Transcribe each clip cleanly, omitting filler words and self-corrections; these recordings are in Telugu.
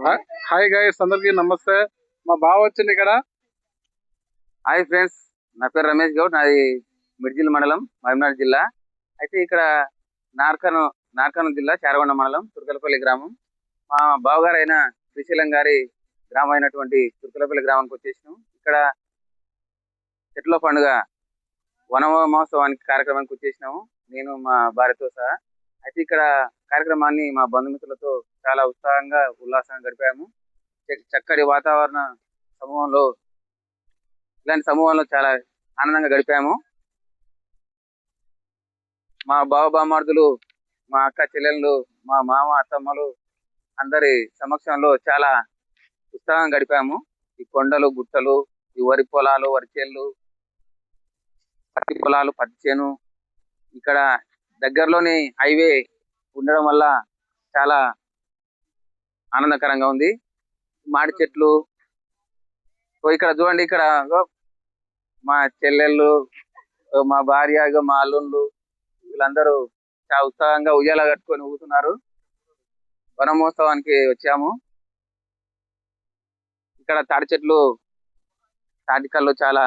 హాయ్ గైస్, అందరికి నమస్తే. మా బావ వచ్చింది ఇక్కడ. హాయ్ ఫ్రెండ్స్, నా పేరు రమేష్ గౌడ్. నాది మిడ్జిల్ మండలం, మహబూబ్నగర్ జిల్లా. అయితే ఇక్కడ నార్కను జిల్లా చారగొండ మండలం తుర్కలపల్లి గ్రామం. మా బావగారు అయిన శ్రీశైలం గారి గ్రామం అయినటువంటి తుర్కలపల్లి గ్రామానికి వచ్చేసినాం. ఇక్కడ చెట్ల పండుగ వన మహోత్సవానికి కార్యక్రమానికి వచ్చేసినాము, నేను మా భార్యతో సహా. అయితే ఇక్కడ కార్యక్రమాన్ని మా బంధుమిత్రులతో చాలా ఉత్సాహంగా ఉల్లాసంగా గడిపాము. చక్కటి వాతావరణ సమూహంలో ఇలాంటి సమూహంలో చాలా ఆనందంగా గడిపాము. మా బావ బామార్దులు, మా అక్క చెల్లెళ్ళు, మా మామ అత్తమ్మలు అందరి సమక్షంలో చాలా ఉత్సాహంగా గడిపాము. ఈ కొండలు, గుట్టలు, ఈ వరి పొలాలు, వరి చేళ్ళు, పత్తి పొలాలు, పత్తి చేను, ఇక్కడ దగ్గరలోని హైవే ఉండడం వల్ల చాలా ఆనందకరంగా ఉంది. మాడి చెట్లు, ఇక్కడ చూడండి, ఇక్కడ మా చెల్లెళ్ళు, మా భార్య, మా అల్లుళ్ళు వీళ్ళందరూ చాలా ఉత్సాహంగా ఉయ్యాల కట్టుకొని ఊగుతున్నారు. వనమహోత్సవానికి వచ్చాము. ఇక్కడ తాటి చెట్లు, తాటి కళ్ళు చాలా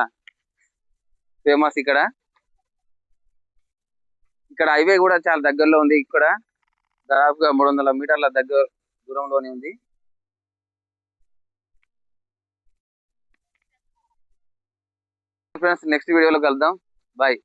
ఫేమస్. ఇక్కడ హైవే కూడా చాలా దగ్గరలో ఉంది. ఇక్కడ దాదాపుగా 300 మీటర్ల దగ్గర దూరంలోనే ఉంది. ఫ్రెండ్స్, నెక్స్ట్ వీడియోలో కలుద్దాం. బాయ్.